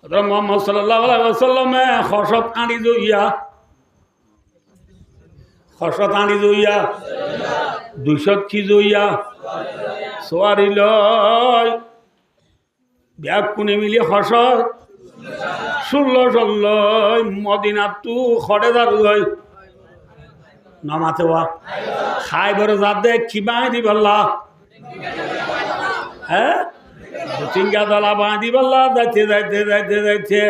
মোহাম্মদ সাল্লাল্লাহু আলাইহি ওয়াসাল্লামে খসত আনি জইয়া 200 কি জইয়া সোয়ারি লয় ব্যাগ কোনে মিলি খসত 16 মদিনা তু খড়ে দারু হয় নামাতে ওয়া খাই বড় যাতে খিবাই দিবল্লা হ্যাঁ চিঙ্গা দলা বাঁধি বললা যাইতে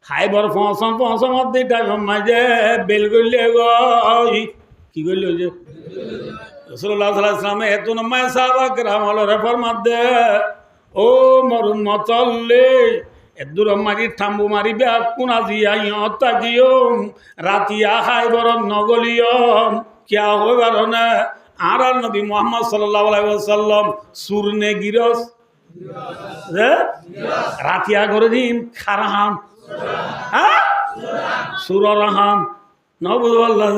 খাই বড় পৌঁছম অর্ধে টাইম মাঝে বেল করলে গই কি করলি ওই যে রাসূলুল্লাহ সাল্লাল্লাহু আলাইহি ওয়াসাল্লাম এত নমায় সাহাবা کرام হলো রেফার মধ্যে ও মরুন মতল্লে এদুর মারি থাম্বু মারি ব্যাগ কোনা দিয়া ইয়তা গিয়ম রাতিয়া খাই বড় নগলিয়ম কিয়া হই বারনে আর নবী মুহাম্মদ সাল্লাল্লাহু আলাইহি ওয়াসাল্লাম সুরনে গিরস রাতিয়া করে দিন খারাহাম হ্যাঁ সুরহাম নবুল্লাহ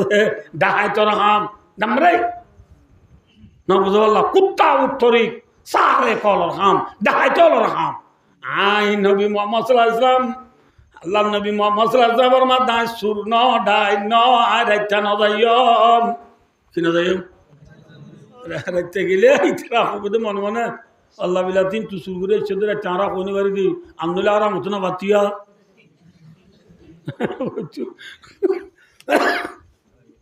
ডাহাই তরহাম দামরে নবুল্লাহ কুত্তা উত্তরিক সারে কলর হাম ডাহাই তলর হাম আই নবী মুহাম্মদ সাল্লাল্লাহু আলাইহি ওয়াসাল্লাম আল্লাহ নবী মুহাম্মদ সাল্লাল্লাহু আলাইহি ওয়াসাল্লাম মাদাই সুর ন ডাই ন আর রাইতা ন যাইম কি ন যাইম রাইতে গেলে ইতরা হবে মনে মনে আল্লাহ বিলা তিন তু শুরু করে চোদ্দ চারা কোনি বাড়ি দি আন্দোলন আরাম হতো না বাতিয়া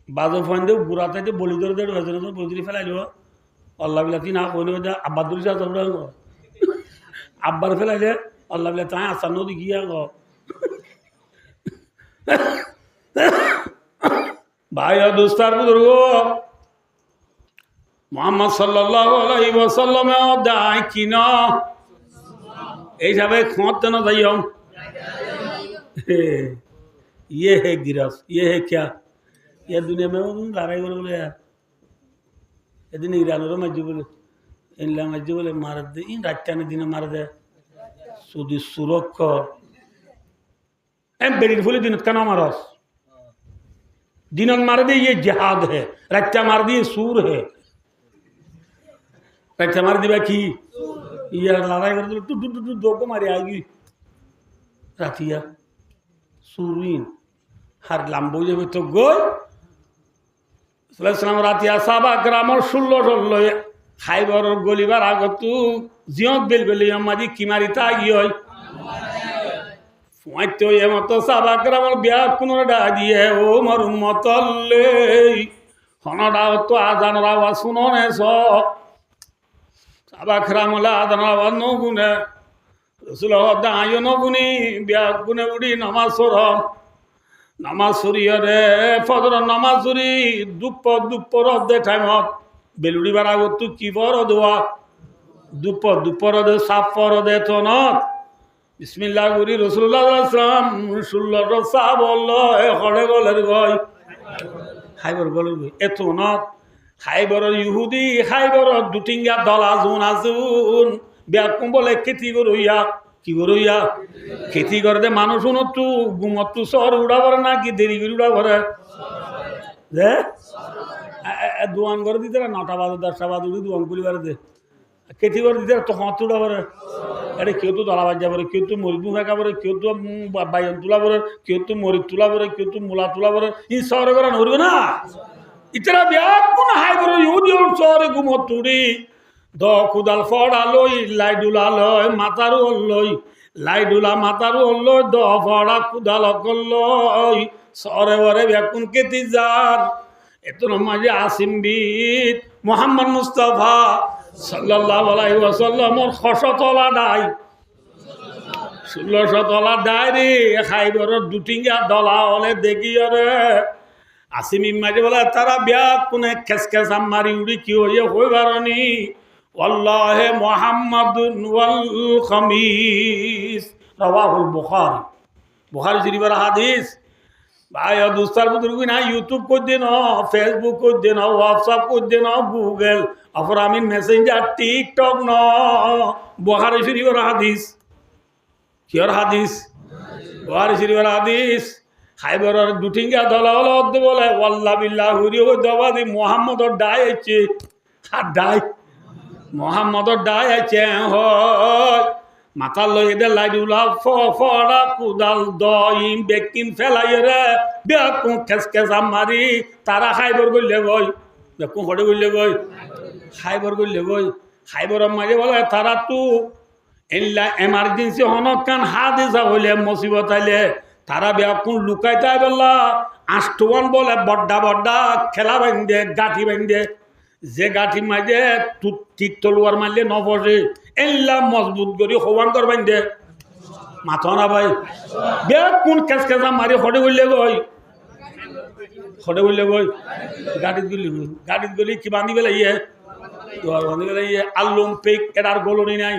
বাজো ফান্দে বুড়াতে বলি ধরে দেড় বদলি ফেলাইল আল্লাহ বিলা তিন কোনি বাড়ি আব্বা দুরি যা তোমরা আব্বার ফেলাইলে আল্লাহ বিলা তাই আসার নদী গিয়া গ ভাই দোস্তার বুজুর্গ মোহাম্মদ সাল্লাল্লাহু আলাইহি ওয়াসাল্লাম দাই কিনা এইভাবে খোঁত না যাইও ये है गिरस ये है क्या ये दुनिया में लड़ाई बोले यार दिन इरानो मज्जू बोले इनला मज्जू बोले मार दे इन रात ने दिन मार दे सुदी सुरक्ष एम बेरी फुले दिन का नाम मारस दिन मार दे ये जिहाद है रात मार दे सूर है রাইতে মারি দিবা কি ইয়ার লড়াই করে দিল টু টু টু দোকে মারি আগি রাতিয়া সুরিন হার লাম্বো যাবে তো গই সাল্লাল্লাহু রাতিয়া সাহাবা গ্রামর 16 খাইবর গলিবার আগত জিয়ত বেল বেলি আমাদি কি মারি তা গি হয় ফুয়াইতো এমত সাহাবা গ্রামর বিয়া কোন ডা দিয়ে ও মার উম্মতল্লে হনডা তো আজানরা ওয়া শুননে স সাবা খরামলা আদানা ন গুনে রাসূলুল্লাহ দায়ো ন গুনি বিয়া গুনে উড়ি নামাজ সরিয়রে ফজর নামাজ সরি দুপুর দে টাইমত বেলুড়ি বাড়া গতু কি বড় দোয়া দুপুর দে সাফর দে তনত বিসমিল্লাহ গুরি রাসূলুল্লাহ সাল্লাল্লাহু আলাইহি ওয়াসাল্লাম সুল্লাহ সাহাব বললো এ হড়ে গলের গয় হাইবর গলের গয় এত নত খাইবর ইহুদি খাইবর দুটিঙ্গা দলা জুন আজুন ব্যাকুম বলে খেতি করইয়া কি করইয়া খেতি করে দে মানুষ উনতু গুমতু শহর উড়াবর না কি দেরি করে উড়াবর দে দোয়ান করে দিতে 9টা বাজে 10টা বাজে উড়ি দোয়ান করিবার দে খেতি করে দিতে তো হাত উড়াবর আরে কেউ তো দলা বাজ যাবরে কেউ তো মরিদু ফেঁকাবরে কেউ তো বাইন তুলাবরে কেউ তো মরিদ তুলাবরে কেউ তো মূলা তুলাবরে ই শহরে করে নড়বে না ইতরা ব্যাগ কোন হাই বড় ইহুদি শহরে গুমতুড়ি দ খুদাল ফড়া লই লাইডুলা লই মাতারু লই লাইডুলা মাতারু লই দ ফড়া খুদাল লই শহরে বরে ব্যাগ কোন কেতি যার এত মাঝে আসিম বিদ মুহাম্মদ মুস্তাফা সাল্লাল্লাহু আলাইহি ওয়াসাল্লামর খসতলা ডাই 1600 তলা ডাই রে খাইবর দুটিঙ্গা দলা হলে দেখিও রে আসিমি মাঝে বলে তারা ব্যাগ কোনে খেস মারি উড়ি কি হয়ে হই বারনি ওয়াল্লাহি মুহাম্মাদুন ওয়াল খামিস রাওয়াহুল বুখারী শরীফের হাদিস ভাই দোস্তার বুজুর্গ না ইউটিউব কই দেন ফেসবুক কই দেন হোয়াটসঅ্যাপ কই দেন গুগল অফর আমিন মেসেঞ্জার টিকটক ন বুখারী শরীফের হাদিস কির হাদিস বুখারী শরীফের হাদিস খাইবর দুটিঙ্গা দলা হলো বলে ওয়াল্লাহ বিল্লাহ হুরি ও দবাদি মুহাম্মদর ডাই আছে আর ডাই মুহাম্মদর ডাই আছে হয় মাথার লই এদের লাইডুলা ফড়া কুদাল দইম বেকিন ফেলাই রে বেকুম খেসা মারি তারা খাইবর গইলে গই বেকুম হড়ে গইলে গই খাইবর গইলে গই খাইবর মারি বলে তারা তু এল্লা এমার্জেন্সি হনক কান হাদিসা হইলে মুসিবত আইলে তারা বেকুম লুকাইতে বললা আষ্টওয়ান বলে বড্ডা বড্ডা খেলা বাইন্দে গাঠি বাইন্দে যে গাঠি মাঝে ঠিক তলোয়ার মারলে নবসে এল্লা মজবুত করি হওয়ান করবেন দে মাথা না ভাই বে কোন কেস কেসা মারি হটে গইলে গই গাড়িত গলি কি বান্ধি পেলাই ইয়ে দোয়ার বান্ধি পেলাই ইয়ে আল্লুম পেক এটার গোলনি নাই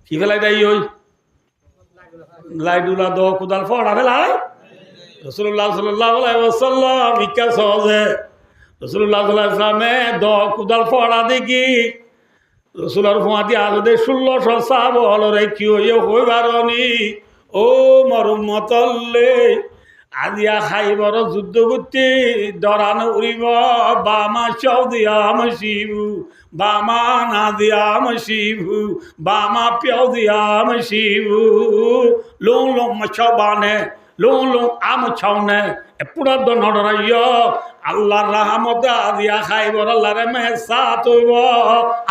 কি ফেলাই দেয় ওই লাইডুলা দ কুদাল ফড়া ফেলাই রসুল্লাহ সাল্লাল্লাহু আলাইহি ওয়াসাল্লাম ইকা সহজে রসুল্লাহ সাল্লামে দ কুদাল ফড়া দেখি রসুলার ফুয়াতি আজদের 1600 সাহাবল রে কি হইয়ে হইবারনি ও মরুমতল্লে আজিয়া খাইবর যুদ্ধ করতে ডরান উড়িব বামা চাও দিয়া মশিবু বামা না দিয়া মশিবু বামা পিয়াও দিয়া মশিবু লোং লোং মছাও বানে লোং লোং আম ছাওনে পুরা দনড়াইয় আল্লাহর রহমতে আজিয়া খাইবর আল্লাহরে মেহসা তৈব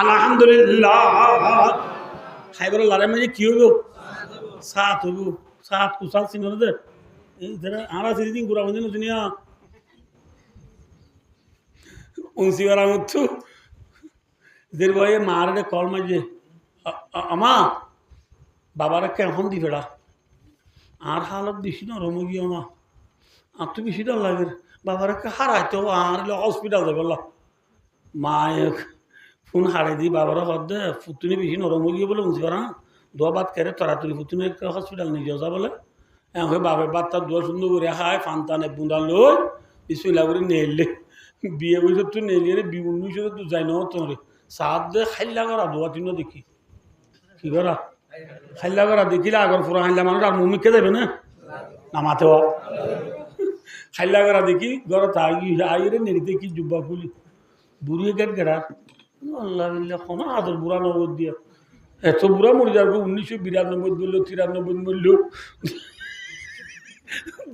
আলহামদুলিল্লাহ খাইবর আল্লাহরে মেয়ে কি হইব সাত হইব সাত কুসাল সিনর দে এই ধরে আমরা সেদিন ঘুরা বন্ধু দুনিয়া উনসিবার মতো দের বয়ে মারে কল মাঝে আমা বাবার কেমন দি ফেড়া আর হালত বেশি না রমগি আমা আর তো বেশি ডর লাগে বাবার হারাইতো আর হসপিটাল যাবে মায়ে ফোন হারাই দি বাবার হদ দে ফুতুনি বেশি নরম গিয়ে বলে উনসিবার দোয়া বাদ করে তরাতরি ফুতুনি হসপিটাল নিয়ে যাওয়া বলে এখন বাবার বাচ্চা দোয়া সুন্দর করে খায় ফান্তানে বুঁদা লই বিসমিল্লাহ করে নেলে বিয়ে বছর তো নেলিয়ে রে বিভিন্ন তো যাই না তোরে সাত দে খাইলা করা দোয়া তিন দেখি কি করা খাইলা করা দেখিলে আগর পুরা খাইলা মানুষ আর মুমিকে দেবে না নামাতে খাইলা করা দেখি ঘর আইরে নেড়িতে কি জুব্বা খুলি বুড়িয়ে গেট গেড়া আল্লাহ কোনো আদর বুড়া নগদ দিয়া এত বুড়া মরে যাবে 1992 বললো 93 মূল্য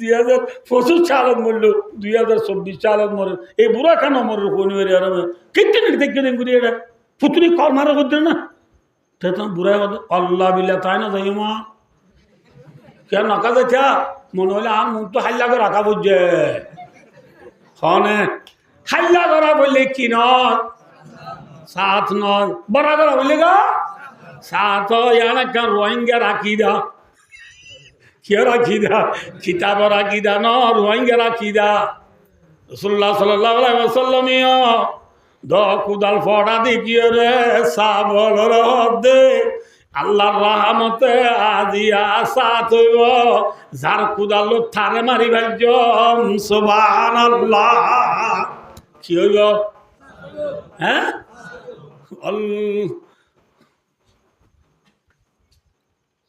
2025 চালত মরল 2024 চালত মরে এই বুড়া কেন মরে কোনিবারে আর কেটে নেড়ে দেখে দেন গুড়ি এটা পুতুনি কল মারা করতে না তখন বুড়া আল্লাহ বিল্লাহ তাই না যাই মা কে নকা যাইছা মনে হলে আর মুখ তো হাল্লা করে রাখা বুঝছে হনে হাল্লা করা বললে কি নয় সাথ নয় বড়া করা বললে গা সাথ ইয়ার একটা রোহিঙ্গা রাখি দা কে রাখি দা কিতাব রাখি দা ন রোহিঙ্গা রাখি দা রাসূলুল্লাহ সাল্লাল্লাহু আলাইহি ওয়াসাল্লাম দ কুদাল ফড়া দেখিয়ে রে সাবল রদে আল্লাহর রহমতে আজিয়া সাথ হইব যার কুদাল থারে মারি ভাজ্য সুবহানাল্লাহ কি হইব হ্যাঁ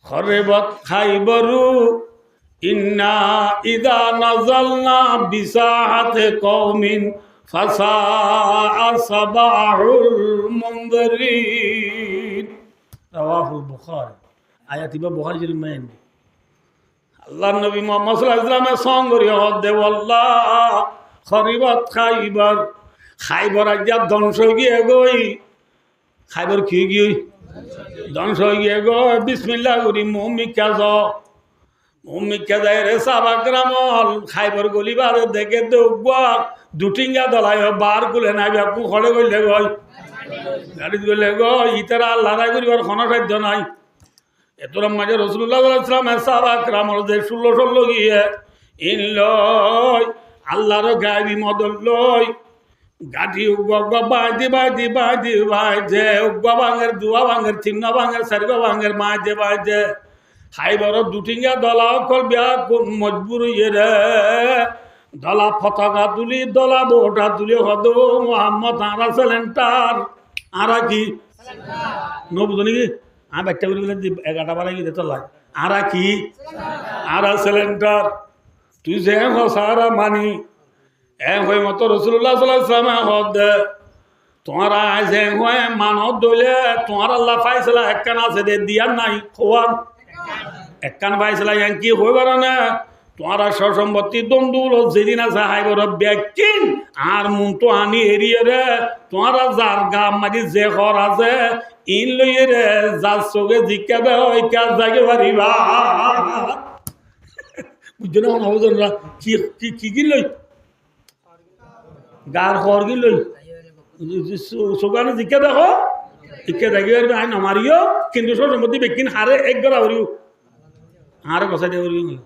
খরেবত খাইবরু ইন্না ইদা নাজালনা বিসাহাতে কওমিন ফাসা সাবাহুল মুনদিরিন রাওয়াহুল বুখারী আয়াতিবা বুখারী শরীফ মেন আল্লাহর নবী মুহাম্মদ সাল্লাল্লাহু আলাইহি ওয়াসাল্লামের সঙ্গে হদ দেব আল্লাহ খরিবত খাইবার খাইবার আজ ধ্বংস গিয়ে গই খাইবার কি গই ধ্বংস গিয়ে গো বিসমিল্লাহ করি মুমিকা যাও মুমিকা যায় রে সাবাগ্রামল খাইবার গলিবার দেখে দেবা দুটিঙ্গা দলাই বার গুলে নাই বাপু খড়ে গইলে গই গাড়ি গইলে গো ইতারা আল্লাহ রাই করিবার কোনো সাধ্য নাই এতর মাঝে রাসূলুল্লাহ সাল্লাল্লাহু আলাইহি ওয়াসাল্লাম সাহাবাকরামল যে 16 গিয়ে ইন লই আল্লাহর গায়বী মদল লই গাড়ি বাঁধি বাঁধি বাঁধি বাঁধে উগা ভাঙের দুয়া ভাঙের চিন্না ভাঙের সারিবা ভাঙের মাঝে বাঁধে খাইবার দুটিঙ্গা দলা অকল বিয়া মজবুর ইয়ে রে দলা পতাকা তুলি দলা বোটা তুলি হদ মোহাম্মদ আরা সেলেন্টার আরা কি নবুঝো নাকি আমি একটা করে বলে 11টা বারে গিয়ে তো লাগে আরা কি আরা সেলেন্টার তুই যে সারা মানি হয়ে মতো রাসূলুল্লাহ সাল্লাল্লাহু আলাইহি ওয়াসাল্লাম হদ তোমারা যে হয় মানব দইলে তোমার আল্লাহ ফাইসলা একখান আছে দে দিয়ার নাই খোয়ার একখান ফাইসলা কি হইবার না তোমারা সসম্পত্তি দ্বন্দ্ব যেদিন আছে হাইবর ব্যাকিন আর মন তো আনি এরিয়ে রে তোমারা যার গাম মারি যে ঘর আছে ইন লইয়ে রে যার চোখে জিজ্ঞা দে ওই কাজ যাকে পারিবা বুঝছো না বুঝলা কি কি কি কি লই গার ঘর কি লই চোখানে জিজ্ঞা দেখো জিজ্ঞা দেখি আইন আমারিও কিন্তু সসম্পত্তি ব্যাকিন হারে এক গড়া হরিও হারে বসাই দিয়ে হরিও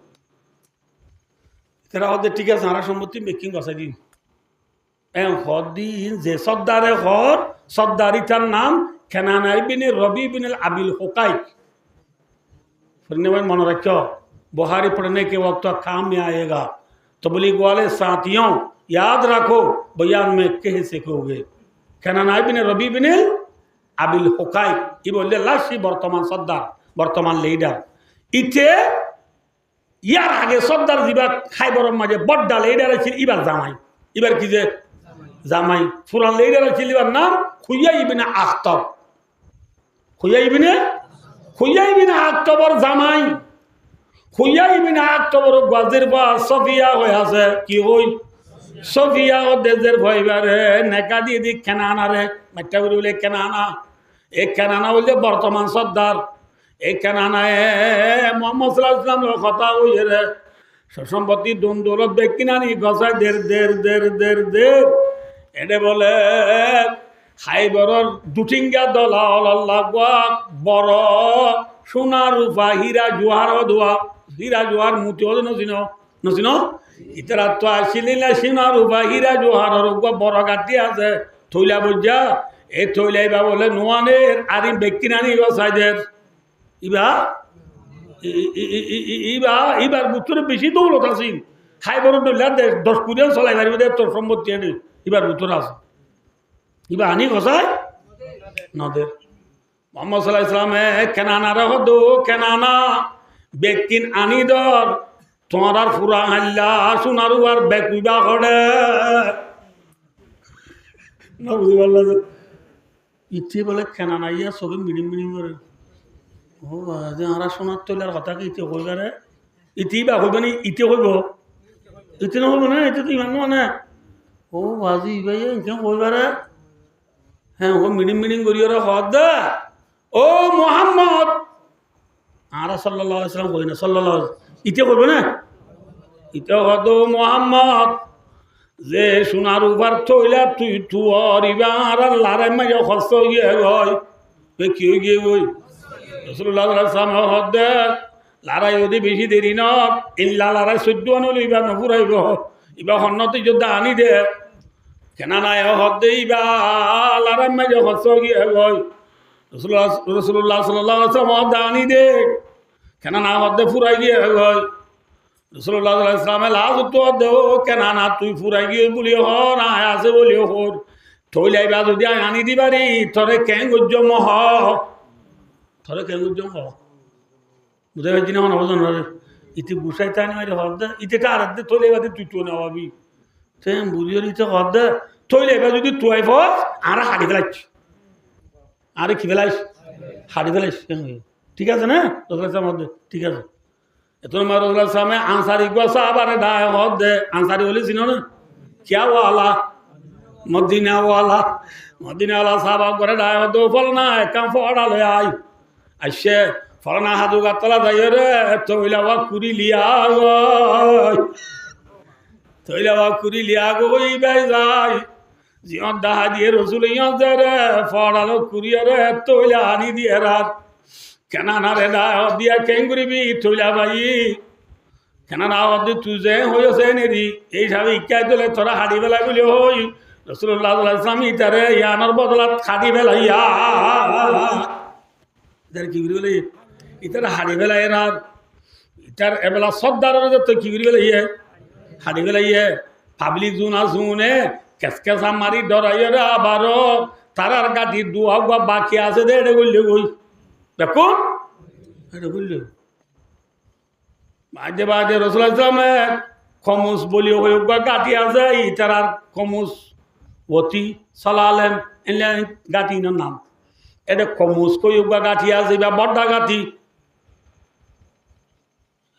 তারা ওদের ঠিক আছে হারা সম্পত্তি মেকিং বসাই দিন হর দিন যে সর্দারে হর সর্দারিটার নাম খেনানাই বিন রবি বিন আবিল হোকাই মনে रखो बुहारी पढ़ने के वक्त काम में आएगा तबलीग वाले साथियों याद रखो बयान में कह सीखोगे খেনানাই বিন রবি বিন আবিল হোকাই ই বললে লাশি বর্তমান সর্দার বর্তমান লিডার ইতে ইয়ার আগে সর্দার দিবা খাইবরের মাঝে বড্ডা লেডার ছিল ইবার জামাই এবার কি যে জামাই ফুরান লেডার ছিল এবার নাম খুইয়া ইবিনে আখতব খুইয়া ইবিনে আখতবর জামাই খুইয়া ইবিনে আখতবর গাজের বা সফিয়া হয়ে আছে কি হই সফিয়া ও দেজের ভয়বারে নেকা দিয়ে দি কেনানারে মাইটা বলে কেনানা এই কেনানা বলতে বর্তমান সর্দার এই কেনানায় মোহাম্মদ সাল্লাল্লাহু আলাইহি ওয়াসাল্লামের কথা হইয়ে রে সম্পত্তি দ্বন্দ্বলত বেকিনানি গছায় দের এটা বলে খাইবরর দুটিঙ্গা দলা আল্লাহ বড় সোনা রূপা হীরা জোহার দোয়া হীরা জোহার মুতি হল নচিন ইতারা তো আসিলি না সোনা রূপা হীরা জোহার বড় গাঁটি আছে থইলা বুঝা এই থইলাইবা বলে নোয়ানের আর বেকিনানি গছাইদের ইবার বুতরে বেশি দৌলত আছিল খাইবর 10 কুড়িয়ান চলাই পারিব তোর সম্পত্তি এনে এবার বুতরে আছে ইবা আনি গছাই নদের মোহাম্মদ সাল্লাল্লাহু আলাইহি সাল্লামে কেনানা রহদো কেনানা বেকিন আনি দর তোমার ফুরা হাল্লা সোনারু আর বেকুইবা করে না বুঝি পারলা ইচ্ছে বলে কেনানা ইয়া সবে মিডিম করে ও যে আরা সোনার তৈলার কথা কি ইতে কইবারে ইতেই বা কইবা নি ইতে কইব ইতে নহব না ইতে তো ইমান মানে ও বাজি ভাই কেন কইবারে হ্যাঁ ও মিডিম করি ওরা হদ দা ও মোহাম্মদ আরা সাল্লাল্লাহু আলাইহি ওয়াসাল্লাম কই না সাল্লাল্লাহু ইতে কইব না ইতে হদ মোহাম্মদ যে সোনার উপর তৈলা তুই তুয়ার ইবার আল্লাহর মাঝে খস্ত গিয়ে গয় কি গিয়ে গই রাসূলুল্লাহ সাল্লাল্লাহু আলাইহি ওয়াসাল্লাম হদে লড়াই যদি বেশি দেরি ন ইল্লা লড়াই 14 আনল ইবা নপুরাইব ইবা হন্নতি যোদ্ধা আনি দে কেনা নাই হদে ইবা লড়াই মাঝে খস্ত গিয়ে গয় রাসূলুল্লাহ সাল্লাল্লাহু আলাইহি ওয়াসাল্লাম হদে আনি দে কেনা না হদে ফুরাই গিয়ে গয় রাসূলুল্লাহ সাল্লাল্লাহু আলাইহি ওয়াসাল্লাম লাজ তো দেও কেনা না তুই ফুরাই গিয়ে বলি হ না আছে বলি হর থইলাইবা যদি আনি দিবারি তরে কেন গজ্জ মহ থরে কেন গজ্জ মহ বুঝা পাইছি না নবজন ইতি গুছাইতে আনি মারি হদ ইতেটা আর দে থইলাইবা তুই তো নেওয়াবি সেম বুঝিয়ে ইতে হদ থইলাইবা যদি তুই ফস আর হাড়ি ফেলাইছ আরে কি ফেলাইছ হাড়ি ফেলাইছ ঠিক আছে না রাসূলুল্লাহ মধ্যে ঠিক আছে এত মারুল্লাহ সামনে আনসারি গোসা আবার দায় হদ দে আনসারি বলে চিনো না क्या वाला मदीना वाला साहब করে দায় হদ ফল না কাম ফড়া লয় আই আইছে ফলনা হাদু গাতলা যায় রে তইলাবা কুরি লিয়া গই বাই যাই জিয়ন দাহা দিয়ে রসুল ইয়ন রে ফড়ালো কুরিয়া রে তইলা আনি দিয়ে রাত কেনা না রে দায় দিয়া কেন করিবি তইলা ভাই কেনা না হদি তুই যে হইছে নেরি এই ভাবে ইকাই দিলে তোরা হাড়ি বেলা বলি হই রাসূলুল্লাহ সাল্লাল্লাহু আলাইহি ওয়াসাল্লাম ইতারে ইয়ানোর বদলাত খাদি বেলাইয়া ইতার কি বলি ইতার হাড়ি বেলাই না ইতার এবেলা সর্দারের তো কি বেলাইয়ে হাড়ি বেলাইয়ে পাবলিক জুনা জুনে কেসকেসা মারি ডরাইয়ে রে আবারও তারার গাটি দুয়া বাকি আছে দে এটা বললে কই দেখো এটা বললে মাঝে মাঝে রাসূলুল্লাহ সাল্লাল্লাহু আলাইহি ওয়াসাল্লাম খমুস বলি হই গাটি আছে ইতার খমুস ওতি সালালেন এলে গাঁঠি নাম এটা কমুস কই গাঁঠি আছে বা বড্ডা গাঁঠি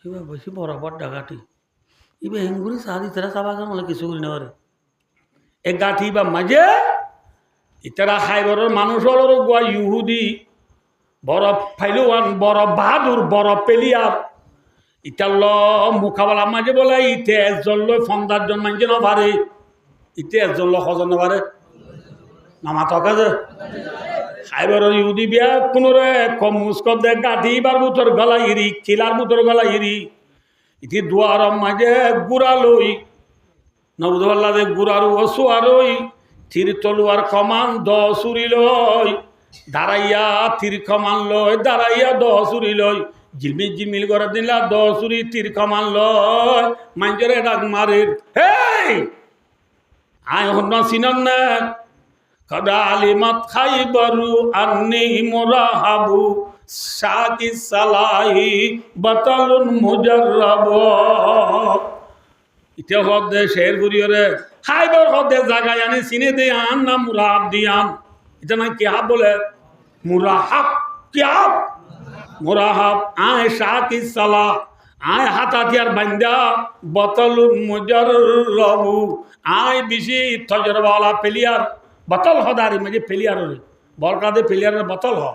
এবার বেশি বড় বড্ডা গাঁঠি এবার হেঙ্গুরি সাহায্য তারা চাবা বলে কিছু করি না এ গাঁঠি বা মাঝে ইতারা হাইবরের মানুষ হল গোয়া ইহুদি বড় ফাইলওয়ান বড় বাহাদুর বড় পেলিয়ার ইতাল মুখাবালা মাঝে বলে ইতে একজন লো ফন্দার জন মানছে না পারে ইতে একজন লো হজন না পারে নামা তকা যে হাইবরের ইহুদি বিয়া কোনোরে কম মুস্কর দে গাঁঠি বার বুতর গলা ইরি চিলার বুতর গলা ইরি ইতি দুয়ার মাঝে গুড়া লই নবুদুল্লাহ দে গুড়ার ওসুয়ারই তীর তলুয়ার কমান দশুরি লই দাঁড়াইয়া তীর কমান লয় দাঁড়াইয়া দশুরি লয় ঝিলমিল ঝিলমিল করে দিলা দশুরি তীর কমান লয় মাঞ্জরে ডাক মারের হেই আয় হন সিনন না কদা আলিমাত খাইবারু আন্নি মুরাহাবু সাকি সালাহি বাতালুন মুজাররাব ইতে হদে শের গুরিয়রে হাইবার হদে জায়গায় আনি চিনে দে আন না মুরাহাব দিয়ান এটা না কি হাব বলে মুরাহাব কি হাব মুরাহাব আয় সাকি সালা আয় হাতাতিয়ার বান্দা বাতালুন মুজাররাব আয় বেশি তজরবালা প্লেয়ার বতল হদারি মাঝে প্লেয়ার বলকাদে প্লেয়ারের বতল হ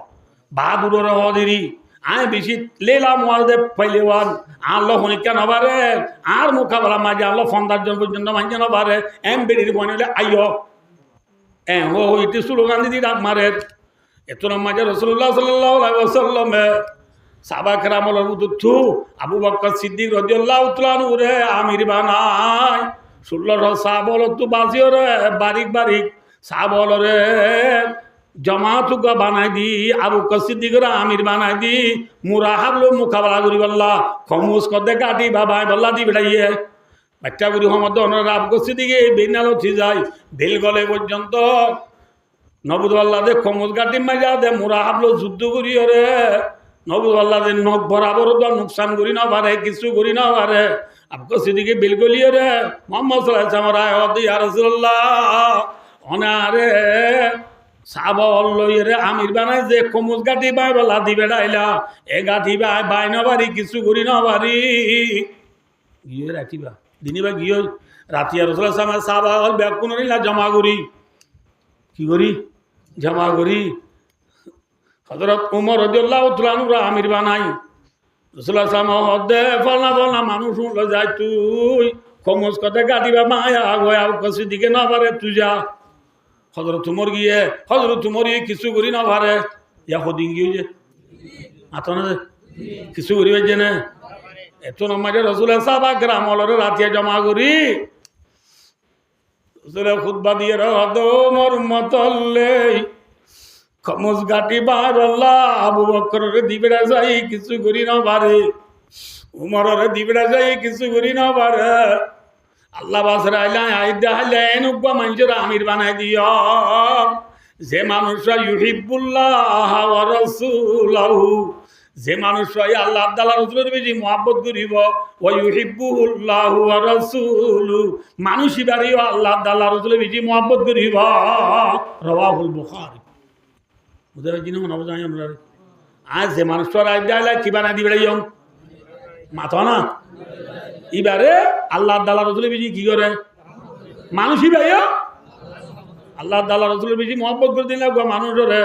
বাহাদুরের হদিরি আয় বেশি লেলা মোয়াদে পেলেওয়ান আল্লাহ হনিকা নবারে আর মোকাবেলা মাঝে আল্লাহ ফন্দার জন পর্যন্ত মাঝে নবারে এম বেরির বনিলে আইয় ও ইতি স্লোগান দিদি ডাক মারে এত মাঝে রসুল্লাহ সাল্লাল্লাহু সাবাক রামল থু আবু বকর সিদ্দিক রাদিয়াল্লাহু তাআলা রে আমির বানাই 16 সাহাবল তু বাজিও রে বারিক বারিক সাহাবল রে জমাতুকা বানাই দি আবু বকর সিদ্দিকরা আমির বানাই দি মুরাহাবলো মুকাবেলা করি বল্লা খমুস কদে গাটি বাবাই বল্লা দি বেড়াইয়ে বাচ্চা গুরি মোহাম্মদ আবু বকর সিদ্দিকে বেনালো থি যায় বেল গলে পর্যন্ত নবুদুল্লাহ দে খমুস গাটি মাজা দে মুরাহাবলো যুদ্ধ করি রে নবুদুল্লাহ দে নখ বরাবর দ নুকসান করি না পারে কিছু করি না পারে আবু বকর সিদ্দিকে বেল গলিয়ে রে মোহাম্মদ সাল্লাল্লাহু আলাইহি ওয়াসাল্লাম রায় ইয়া রাসূলুল্লাহ অনারে সাবল লইরে আমির বানাই যে কমুজ গাঠি বাই বলা দিবে ডাইলা এ গাঠি বাই বাই নবারি কিছু করি নবারি গিয়ে রাখিবা দিনী বা গিয়ে রাতি আর রসুল সামা সাবল ব্যাকুন নিলা জমা করি কি করি জমা করি হযরত ওমর রাদিয়াল্লাহু তাআলা আনহু আমির বানাই রসুল সামা হদে ফলনা ফলনা মানুষ উঠলো যায় তুই কমুজ কতে গাঠি বা মায়া গয়া কসি দিকে না পারে তুই যা হজরত উমর গিয়ে হজরত উমর কিছু করি না পারে ইয়া হদিন গিয়ে যে আতো না কিছু করিবে যে না এত নামাজে রসুল সাহাবা গ্রামলরে রাতিয়া জমা করি রসুলে খুতবা দিয়ে রহদ মোর মতলে খমুজ গাটি বারল্লা আবু বকরের দিবেড়া যাই কিছু করি না পারে উমরের দিবেড়া যাই কিছু করি না পারে আল্লাহ বাসরা আইলা মানুষের আমির বানাই দিও যে মানুষরা ইউহিব্বুল্লাহ ওয়া রাসূলুহু যে মানুষরা আল্লাহ তাআলা রাসূলের বেশি মহব্বত করিব ওয়া ইউহিব্বুল্লাহ ওয়া রাসূলুহু মানুষই বাড়িও আল্লাহ তাআলা রাসূলের বেশি মহব্বত করিব রাওয়াহুল বুখারী বুঝা জিনো না বুঝা আমরা আজ যে মানুষরা আইলা কি বানাই দিবে মাথা না এবারে আল্লাহ তাআলা রাসূলের বেশি কি করে মানুষই ভাইয়া আল্লাহ তাআলা রাসূলের বেশি মহব্বত করে দিলে মানুষরে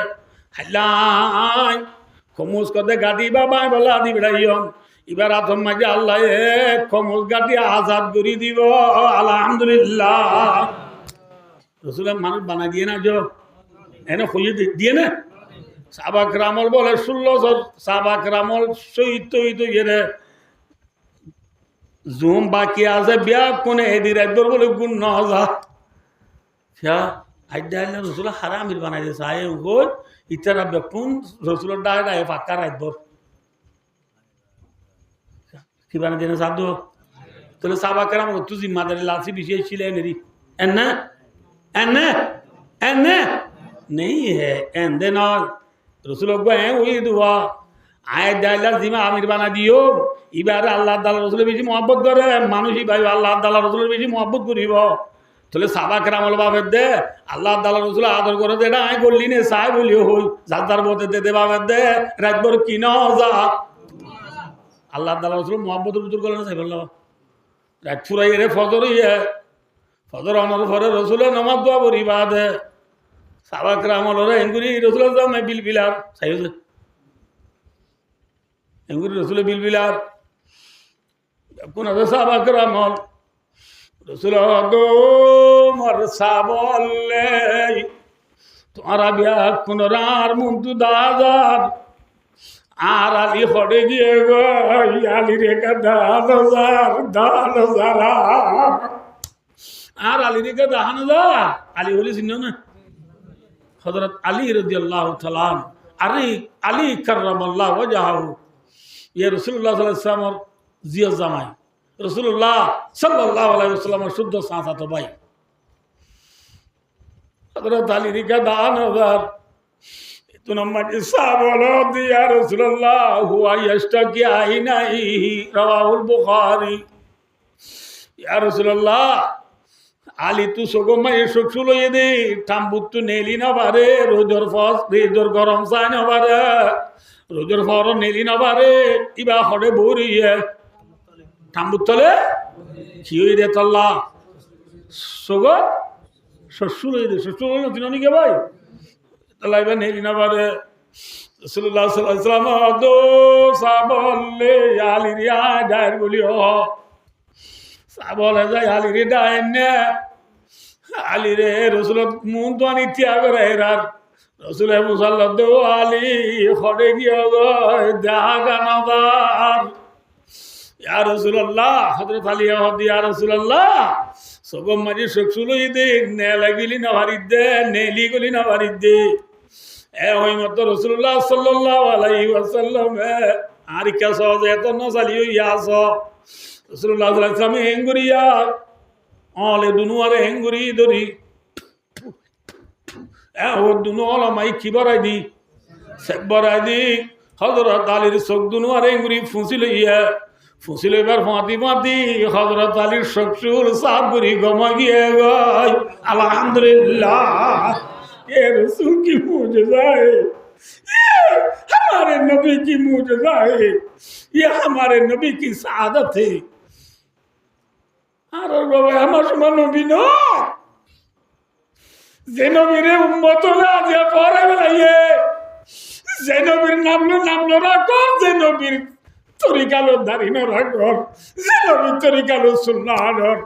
হাল্লাই খমুজ কদে গাড়ি বাবা বলা দি বেড়াইম এবার আতম মাঝে আল্লাহ খমুজ গাড়ি আজাদ করে দিব আলহামদুলিল্লাহ রাসূলের মানুষ বানাই দিয়ে না যো এনে খুঁজে দিয়ে না সাহাবা কেরামল বলে 16 সাহাবা কেরামল শহীদ তৈত ইয়ে জুম বাকি আছে বিয়া কোনে এদির একদর বলে গুণ ন হাজার আইডা রসুল হারামির বানাই দিয়েছে আয় গই ইতারা বেকুন রসুলের ডায় ডায় ফাঁকা রাখবর কি বানাই দিয়ে সাধু তাহলে সাবা কেরাম তুই জিম্মাদারি লাসি বিশেষ ছিলেন এনে এনে এনে নেই হে এনে নয় রসুল ওই দুয়া আয় দাইলা জিমা আমির বানা দিও এবারে আল্লাহ তাআলা রাসূলের বেশি মহব্বত করে মানুষই ভাই আল্লাহ তাআলা রাসূলের বেশি মহব্বত করিব তাহলে সাবাকের আমল বাপের দে আল্লাহ তাআলা রাসূল আদর করে দে না আই বললি নে সাই বলিও হই যার মতে দে বাপের দে রাতভর কি না যা আল্লাহ তাআলা রাসূল মুহাম্মদ রসুল করলেন সাই বলল রাত ফুরাই রে ফজর ফজর আনার পরে রসুলের নামাজ দোয়া করি বাদে সাবাকের আমল রে এঙ্গুরি রসুলের জামে বিলবিলার সাই হয়েছে এঙ্গুরি রসুলের বিলবিলার কোন আছে সাবাকের আমল রসুল মর সাবলে তোমারা বিয়া পুনরার মুন্তু দাদার আর আলি হড়ে গিয়ে আলি রেখা দান আর আলি রেখা দাহান আলি হলি চিহ্ন না হযরত আলী রাদিয়াল্লাহু তাআলা আলী আলী কাররামাল্লাহু ওয়াজহাহু ইয়া রাসূলুল্লাহ সাল্লাল্লাহু আলাইহি ওয়াসাল্লাম জিয়া জামাই রসুল্লাহ সাল্লাল্লাহু আলাইহি ওয়াসাল্লামের শুদ্ধ চাচাতো ভাই হযরত আলী রিকা দান হাজার তো নম্বর সাবলো দিয়া রাসূলুল্লাহ হুয়া ইয়াশতাকি আইনাই রাওয়াহুল বুখারী ইয়া রাসূলুল্লাহ আলী তু সগমাই শুকশুল ইদে টাম্বুতু নেলি না বারে রোজর ফস রোজর গরম চাই না বারে রোজর ফর নেলি না বারে ইবা হড়ে বরিয়ে টাম্বুতলে কি হই রে তল্লা সগ শ্বশুর হই রে শ্বশুর হই না তিননি কে ভাই তল্লা ইবা নেলি না বারে রাসূলুল্লাহ সাল্লাল্লাহু আলাইহি ওয়াসাল্লাম দো সাবলে আলী রিয়া ডায়ের বলিও সাবলে যায় আলী রে ডায়ের নে আলী রে রসুল মুন তো আনি ত্যাগ করে এরার রসুল মুসাল্লাহ দো আলী হড়ে গিয়ে দেখা গানাদার ইয়া রাসূলুল্লাহ হযরত আলী হদি ইয়া রাসূলুল্লাহ সগম মাঝে শুকশুলই দে নে লাগিলি না ভারিদে নেলি গলি না ভারিদে এ ওই মত রাসূলুল্লাহ সাল্লাল্লাহু আলাইহি ওয়াসাল্লাম আর কা সহজে তো না চালিও ইয়াস রাসূলুল্লাহ সাল্লাল্লাহু আলাইহি ওয়াসাল্লাম হেঙ্গুরিয়া অলে দুনুয়ারে হেঙ্গুরি দরি এ ও দুনু অলা মাই কি বরাই দি সে বরাই দি হযরত আলীর চোখ দুনুয়ারে হেঙ্গুরি ফুসিল ইয়া ফুসিল এবার ফাঁতি ফাঁতি হযরত আলীর শ্বশুর সাবরি গমা গিয়ে গই আলহামদুলিল্লাহ ये रसूल की मुजज़ा है ये हमारे नबी की मुजज़ा है ये हमारे नबी की सआदत है अरे बाबा আমার সমান নবী না যে নবীর উম্মত আছে পরে বেলায়ে যে নবীর নাম রাখো যে নবীর তরিকালো দাঁড়িয়ে রাখর যে নবীর তরিকালো সুন্নাহর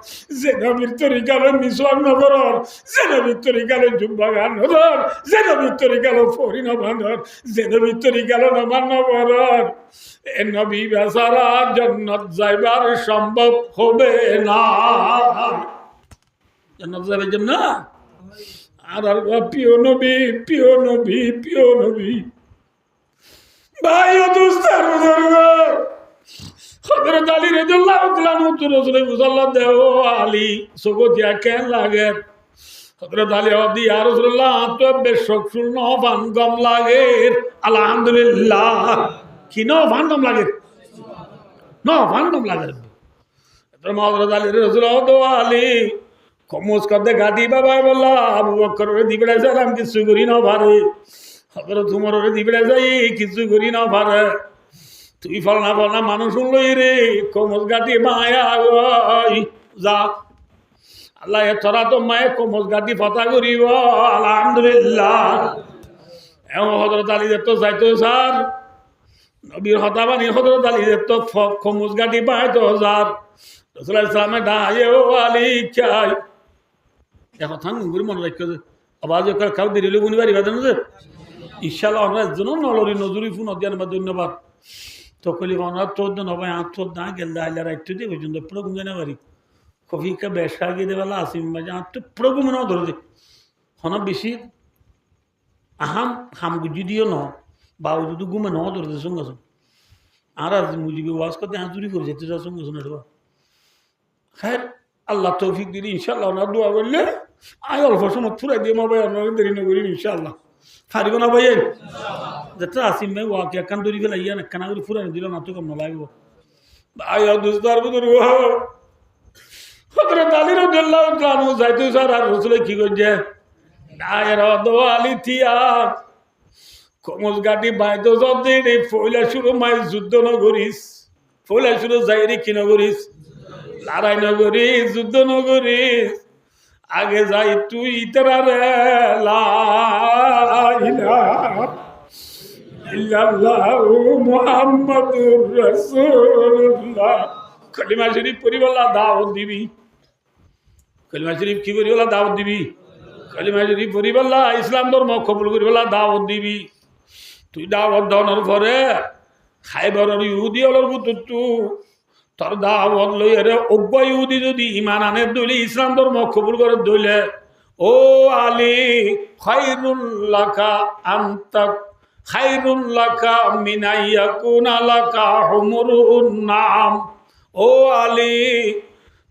যে নবীর তরিকালো মিসওয়াক নগরর যে নবীর তরিকালো জুব্বাগান নগর যে নবীর তরিকালো ফরি নবানর যে নবীর তরিকালো নমান নগরর এ নবী বেচারা জান্নাত যাইবার সম্ভব হবে না জান্নাত যাবে না আর প্রিয় নবী প্রিয় নবী প্রিয় নবী ভাই ও দোস্তার বুজুর্গ হযরত আলী রাদিয়াল্লাহু তাআলা নূর রাসূল মুসাল্লাল্লাহু দেও আলী সগতিয়া কেন লাগে হযরত আলী হদি ইয়া রাসূলুল্লাহ তো বেশক শুন ভান গম লাগে আলহামদুলিল্লাহ কি ন ভান গম লাগে ন ভান গম লাগে তো হযরত আলী রাসূলুল্লাহ দো আলী কমস কদে গাদি বাবা বললা আবু বকর রে দিবড়া সালাম কিছু করি না ভারে হযরত উমর রে দিবড়া যাই কিছু করি না ভারে তুই ফলনা মানুষ লই রে কমস গাটি মায়া যা আল্লাহ তোরা তো মায়ে কমস গাটি ফতা করিব আলহামদুলিল্লাহ এমন হযরত আলী তো যাইতো স্যার নবীর হতাবানি হযরত আলী তো কমস গাটি পাইতো স্যার রাসূলুল্লাহ সাল্লাল্লাহু আলাইহি ও আলী চাই দেখো থাং গুরি মনে রাখো যে আওয়াজ করে খাও দিলে গুনি বাড়ি বাদন যে ইনশাআল্লাহ আমরা জন্য নলরি নজরি ফোন অধ্যায়ন বা ধন্যবাদ তকলি আমরা 14 নবাই 8 না গেল আইলা রাইট দিয়ে পর্যন্ত প্রোগ্রাম জানা বাড়ি কফি কা বেশা গিয়ে দেওয়ালা আসিম মাঝে তো প্রোগ্রাম না ধরে হনা বেশি আহাম হাম গুজিদিও ন বাউ যদি গুমে ন ধরে সঙ্গে সঙ্গে আর আজ মুজিবে ওয়াজ করতে হাজুরি করে যেতে যা সঙ্গে সঙ্গে দেওয়া হ্যাঁ আল্লাহ তৌফিক দিলি ইনশাআল্লাহ না দোয়া করলে আয় অল্প সময় ফুরাই দিয়ে মা ভাই আপনাকে দেরি না করি ইনশাআল্লাহ ফারিব না ভাই যেটা আসিম ভাই ওয়াকে একান দৌড়ি ফেলা ইয়া একানা করে ফুরাই দিল না তো কম না লাগবো ভাই দুস্তার বুজুর্গ হযরত আলী রাদিয়াল্লাহু তাআলা যাইতে স্যার আর রাসূলে কি করছে দায়ের দোয়ালি থিয়া কমজ গাটি বাইতো যদি ফইলা শুরু মাই যুদ্ধ নগরিস ফইলা শুরু যাইরি কি নগরিস লড়াই নগরিস যুদ্ধ নগরিস আগে যাই তুই ইতরা রে লা ইলাহা ইল্লাল্লাহু মুহাম্মাদুর রাসূলুল্লাহ কলিমা শরীফ পড়িবলা দাওয়াত দিবি কলিমা শরীফ কি করিবলা দাওয়াত দিবি কলিমা শরীফ পড়িবলা ইসলাম ধর্ম কবুল করিবলা দাওয়াত দিবি তুই দাওয়াত দাওয়ার পরে খাইবরের ইহুদি হলর বুতু তোর দাওয়াত লইয়া রে অজ্ঞ ইহুদি যদি ইমান আনে দইলে ইসলাম ধর্ম কবুল করে দইলে ও আলী খায়রুল লাকা আনতাক খায়রুল লাকা মিনাইয়াকুনা লাকা হুমুরুন নাম ও আলী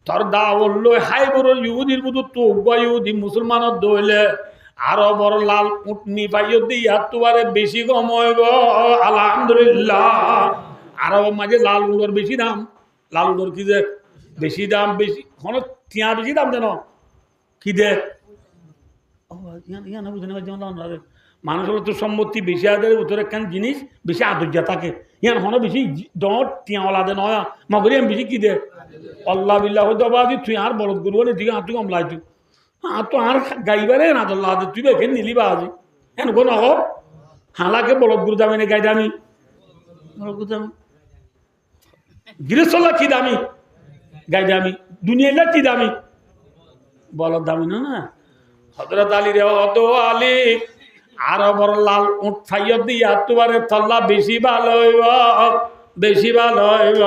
তোর দাওয়াত লই খাইবরের ইহুদির বুতু তো অজ্ঞ ইহুদি মুসলমানত দইলে আরো বড় লাল উটনি পাইও দিয়া তোমারে বেশি কম হইব আলহামদুলিল্লাহ আরো মাঝে লাল উড়োর বেশি দাম লাল উড়োর কি যে বেশি দাম বেশি কোনো টিয়া বেশি দাম যেন কি দে মানুষের তো সম্পত্তি বেশি আদের ভিতরে কেন জিনিস বেশি আদর্যা থাকে ইয়ান হনো বেশি ডট টিয়াওয়ালা দে নয় মগরি আমি বেশি কি দে আল্লাহ বিল্লাহ হয়তো তুই আর বলদ করবো না দিকে তুই কমলাই তুই তো আর গাইবারে না দল্লা তুই বেখে নিলিবা আজি এন কোন হোক হালাকে বলদ গুরু দামি না গাই দামি বলদ গুরু দামি গৃহস্থলা কি দামি গাই দামি দুনিয়াটা কি দামি বলদ দামি না না হযরত আলী রে অত আলী আরো বড় লাল উঠ ফাইয় দিয়া তোমারে তল্লা বেশি ভালো হইব বেশি ভালো হইব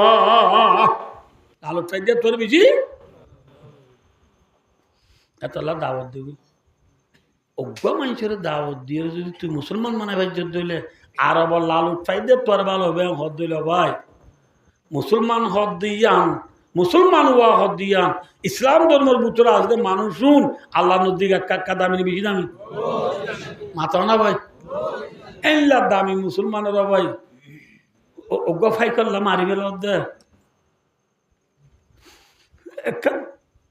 লাল উঠ ফাই দিয়া তোর বেশি এতলা দাওয়াত দিবি অজ্ঞ মানুষের দাওয়াত দিয়ে যদি তুই মুসলমান মানে ভাই দইলে আর আবার লাল উঠাই দে তোর ভালো হবে হদ দিল ভাই মুসলমান হদ দিয়ান মুসলমান হওয়া হদ দিয়ান ইসলাম ধর্মের ভিতরে আসলে মানুষ শুন আল্লাহ নদী কাকা দামি বেশি দামি মাথা না ভাই এল্লা দামি মুসলমানের ভাই অজ্ঞ ফাই করলাম মারি গেল দে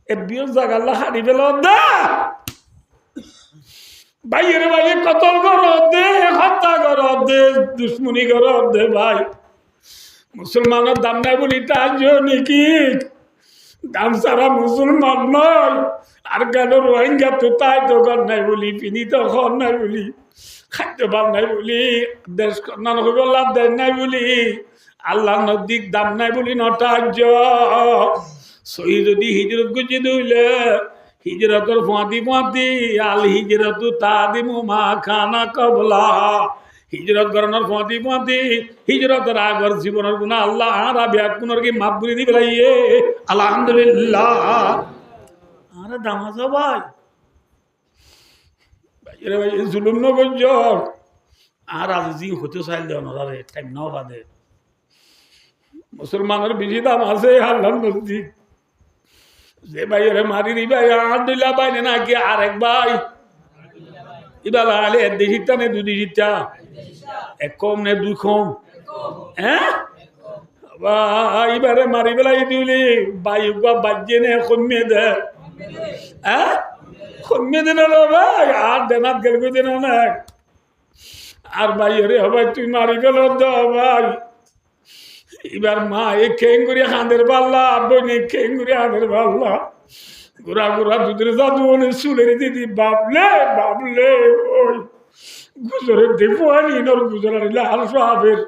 বিয়ের জায়গা হারি পেল দে ভাইয়ের ভাই কতল কর দে হত্যা কর দে দুশ্মনী কর দে ভাই মুসলমানের দাম নাই বলি তার নাকি দাম সারা মুসলমান নয় আর কেন রোহিঙ্গা তো তাই তো ঘর নাই বলি পিনি তো ঘর নাই বলি খাদ্য ভাব নাই বলি দেশ কন্যান হইব লাভ দেয় নাই বলি আল্লাহ নদীর দাম নাই বলি নটার্য সই যদি হিজরত গুজি দইলে হিজরতর ফাঁতি আল হিজরত তাদিমু মা খানা কবলা হিজরত করানোর ফাঁতি হিজরতের আগর জীবনের গুণা আল্লাহ আর ব্যাগ পুনর কি মাপ করে দিবে আলহামদুলিল্লাহ আরে দামাজ ভাই ভাই জুলুম নগর আর আজ জি হতে চাইল দেওয়া নরে টাইম নাও বাদে মুসলমানের বেশি দাম আছে আল্লাহ নদী যে ভাই ওরে মারি নি ভাই আর দিলা ভাই নাকি আরেক ভাই ইবালা আলে দেশিটা নে দুই দেশিটা এক কম নে দুই কম হ্যাঁ এবারে মারি বেলাই দিলি ভাই বাজ্যে নে কমিয়ে দে হ্যাঁ কমিয়ে দে না ভাই আর দেনাত গেল দে না আর ভাই ওরে হবে তুই মারি গেল ভাই এবার মা এ খেং করে হাঁদের পাল্লা বইনে খেং করে হাঁদের পাল্লা ঘোরা ঘোরা দুধের জাদু অনেক চুলের দিদি বাবলে বাবলে ওই গুজরের দেখি নর গুজরানি হাল সাহেবের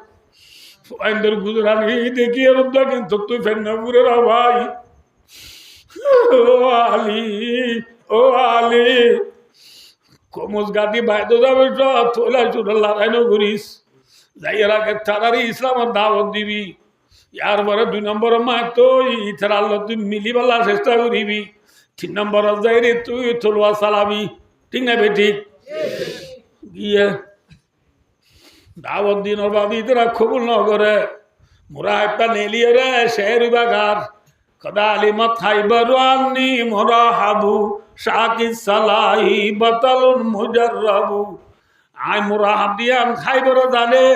ফাইন্ডার গুজরানি দেখি আর কিন্তু তুই ফেন্নাপুরের ভাই ও আলী ও আলী কমজ গাড়ি বাইতো যাবে সব তোলা চুটা লড়াই না করিস যাইয়ের আগে তাড়াতাড়ি ইসলামের দাওয়াত দিবি ইয়ার পরে 2 নম্বর মা তুই ইথার আল্লাহ তুই মিলিবাল্লার চেষ্টা করিবি 3 নম্বর যাই রে তুই তলোয়া চালাবি ঠিক না ভাই ঠিক গিয়ে দাওয়াত দিন ওর বাবি তোরা কবুল ন করে মোরা একটা নেলিয়ে রে শের বাগার কদা আলিমত খাইবারু আন্নি মোরা হাবু শাকি সালাহি বাতালুন মুজাররাবু আই মোরা হাদিয়ান খাইবার জানে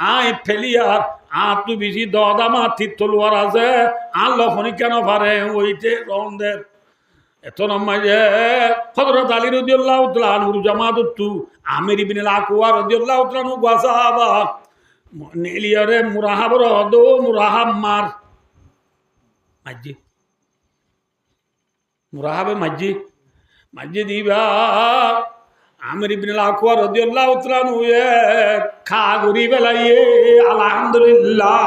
আই ফেলিয়ার আর তুই বেশি দদামা তীর তলোয়ার আছে আর লখনি কেন পারে ওইতে রহনদের এত নম্বর যে হযরত আলী রাদিয়াল্লাহু তাআলা আনহু জামাতু আমির ইবনে আকওয়া রাদিয়াল্লাহু তাআলা আনহু সাহাবা নেলিয়ারে মুরাহাবর দো মুরাহাব মার মাজি মুরাহাবে মাজি মাজি দিবা আমির ইবনে আকওয়া রাদিয়াল্লাহু তাআলা আনহু খাগুরি বেলাইয়ে আলহামদুলিল্লাহ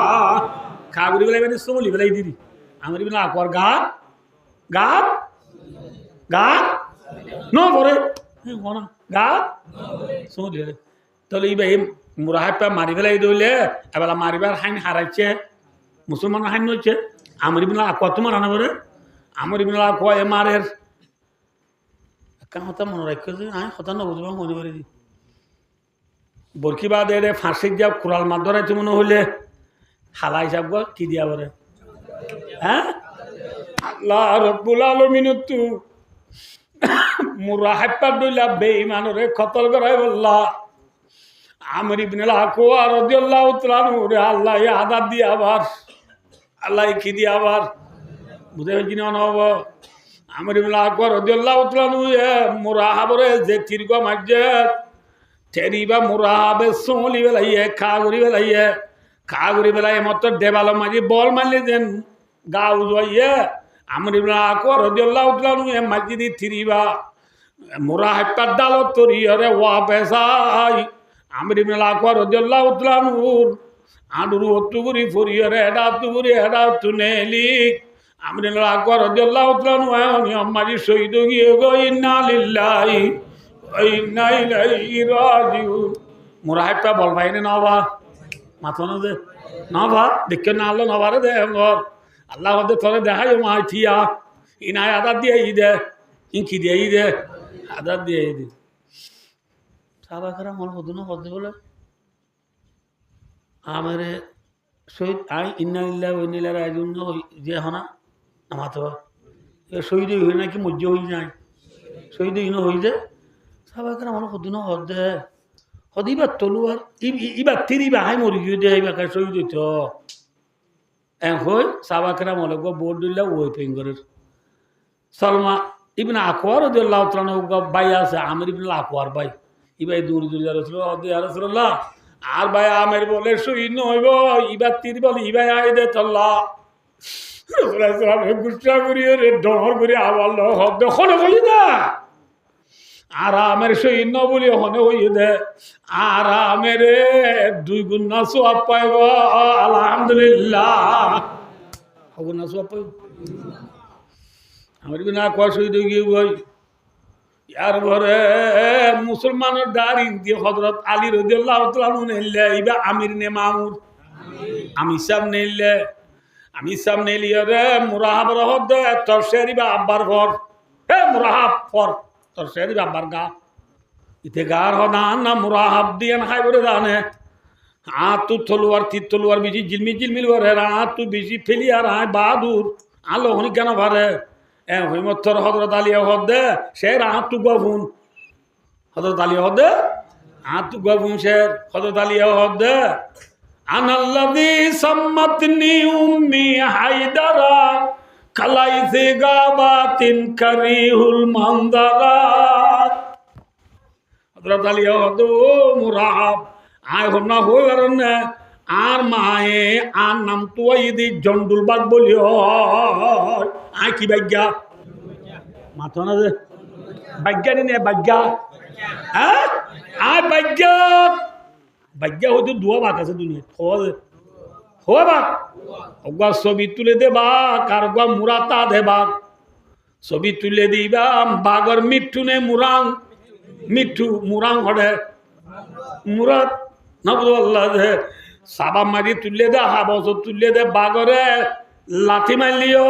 খাগুরি বেলাই মানে সুমলি বেলাই দিদি আমির ইবনে আকওয়ার গাত গাত ন পরে গাত সুমলি তাহলে এই ভাই মুরাহাবটা মারি বেলাই দইলে এবেলা মারিবার হাইন হারাইছে মুসলমান হাইন হচ্ছে আমির ইবনে আকওয়া তোমার আনা পরে আমির ইবনে আকওয়া এ মারের কথা মনে রাখো যে আমি কথা নবুঝবা মনে করি বরকি বাদ এর ফাঁসির যা কুড়াল মার ধরাইছে মনে হইলে হালা হিসাব কি দিয়া বলে হ্যাঁ আল্লাহ রব্বুল আলামিন তু মুরাহাবটা দইলা বেঈমানরে কতল করাই বললা আমির ইবনে আকওয়া রাদিয়াল্লাহু তাআলা আনহু রে আল্লাহ এই আদাব দিয়ে আবার আল্লাহ কি দিয়ে আবার বুঝে হইছি না নব আমির ইবনে আকওয়া রাদিয়াল্লাহু তাআলা আনহু মুরাহাবরে যে তীর্ঘ মাঝে তেরিবা মুরাহাবে সোলি বেলাইয়ে খাগুরি বেলাইয়ে মত দেবাল মাঝে বল মারলে যেন গা উজইয়ে আমির ইবনে আকওয়া রাদিয়াল্লাহু তাআলা আনহু মসজিদে তিরিবা মুরাহাবটা দালত তরিয়রে ওয়া পেছাই আমির ইবনে আকওয়া রাদিয়াল্লাহু তাআলা আনহু আডুরু অতুগুরি ফরিয়রে এডা তুগুরি এডা তুনেলি আমির ইবনে আকওয়া রাদিয়াল্লাহু তাআলা আনহু আমাজি শহীদ গিয়ে গো ইন্না লিল্লাহি ওয়া ইন্না ইলাইহি রাজিউন মুরাহাবটা বল ভাইনে নবা মাথনা দে নবা দেখে না আল্লাহ নবারে দে ঘর আল্লাহ ওদের তোরে দেখাই মা থিয়া ইনায় আদাত দিয়ে দে কি দিয়ে দে আদাত দিয়ে দে সাবাকরা মন হদুন হদে বলে আমারে শহীদ আই ইন্না লিল্লাহি ওয়া ইন্না ইলাইহি রাজিউন যে হনা আমাতো এ শহীদ হই নাকি মজ্জ হই যায় শহীদ ইনো হই যায় সাবাকরা মন হদুন হদে হদিবা তলুয়ার ইবা তিরিবা হাই মরি গিয়ে দে ইবা কা শহীদ হইতো এন হই সাবাকরা মলে গো বোর্ড দিলা ওই পেঙ্গরের সালমা ইবনে আকওয়া রাদিয়াল্লাহু তাআলা আনহু ভাই আছে আমির ইবনে আকওয়ার ভাই ইবাই দূর দূর ইয়া রাসূলুল্লাহ আর ভাই আমের বলে শহীদ নইব ইবা তীর বলে ইবাই আই দে তল্লা রাসূলুল্লাহ গুচ্ছা করিয়ে রে ডর করে আওয়াল হদ দেখনে কই না আর আমের শহীদ ন বলি হনে হই দে আর আমের দুই গুণ না সওয়াব পাইব আলহামদুলিল্লাহ হগো না সওয়াব পাইব আমার বিনা কোয়া শহীদ গিয়ে গই ইয়ার ঘরে মুসলমানের দাঁড়িয়ে দিয়ে হযরত আলী রাদিয়াল্লাহু তাআলা আনহু নেলে ইবা আমির নে মামুর আমি সব নেলিয়ে রে মুরাহাব রহদ তোর শেরিবা আব্বার ঘর হে মুরাহাব ফর তোর শেরিবা আব্বার গা ইতে গার হনা না মুরাহাব দিয়ে না খাই বলে জানে তু তলোয়ার তীর তলোয়ার বেশি জিলমিল করে তু বেশি ফেলি আর বাহাদুর আলো হনি কেন ভারে হইমত্তর হযরত আলী হদে শের তু গফুন হযরত আলী হদে তু গফুন শের হযরত আলী হদে আনাল্লাযী সাম্মাতনি উম্মি হায়দারা খালাইসে গাবাতিন কারিহুল মানদারা হযরত আলী হদে মুরাহাব আয় হন্না হই আরনে আর মায়ে আর নাম তুয়াইদি জন্ডুল বাগ বলিও আয় কি ভাগ্যা মাথা না যে ভাগ্যা নে ভাগ্যা হ্যাঁ আয় ভাগ্যা হয়তো দুয়া বাক আছে দুনিয়া হওয়া বাক ওগা ছবি তুলে দেবা কার গা মুরাতা দেবা ছবি তুলে দিবা বাগর মিঠু নে মিঠু মুরাং হড়ে মুরাদ না আল্লাহ দে সাবা মারি তুলে দে হাবস তুলে দে বাগরে লাথি মারলিও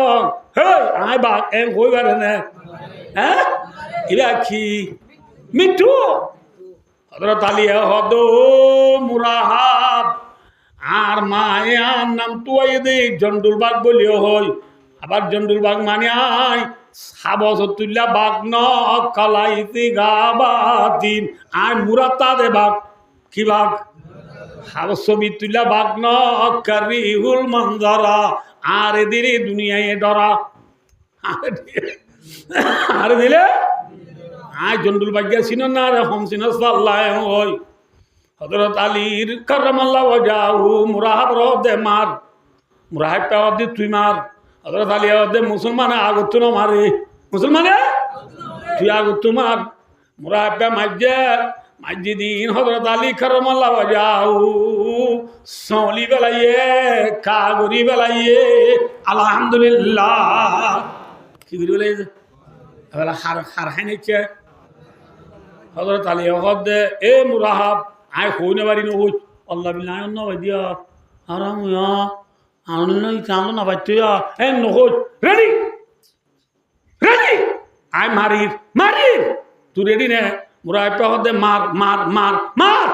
হে আয় বাঘ এম হই পারে না হ্যাঁ এরা কি মিঠু হযরত আলী হদ মুরাহাব আর মায়ার নাম তুই দে জন্ডুল বাঘ বলিও হই আবার জন্ডুল বাঘ মানে আয় সাবস তুল্লা বাঘ ন কালাইতে গাবাতিন আয় মুরাতা দে বাঘ কি বাঘ হাও ছবি তুলা বাগন কারিহুল মঞ্জরা আর দিলে দুনিয়ায় ডরা আর দিলে আয় জন্ডুল বাগ্যা চিনো না রে হম চিনো সাল্লাহ ওই হযরত আলীর কারামাল্লাহু ওয়াজহু মুরাহাব রদে মার মুরাহাব পাওয়াদি তুই মার হযরত আলী ওদে মুসলমানে আগত না মারে মুসলমানে তুই আগত মার মুরাহাব মাজ্জে মাজ্জিদিন হযরত আলী কারামাল্লাহু ওয়াজহু সলি বেলাইয়ে কাগরি বেলাইয়ে আলহামদুলিল্লাহ কি করি বেলাইয়ে এবেলা হার হাইনেছে হযরত আলী ওদে এ মুরাহাব আয় হইনে বাড়ি নই আল্লাহ বিল্লাহ না ভাই দিয়া আরাম ইয়া আনলাই চাঁদ না ভাই তুই এ নহই রেডি রেডি আয় মারির মারির তুই রেডি নে মুরা একটা হদে মার মার মার মার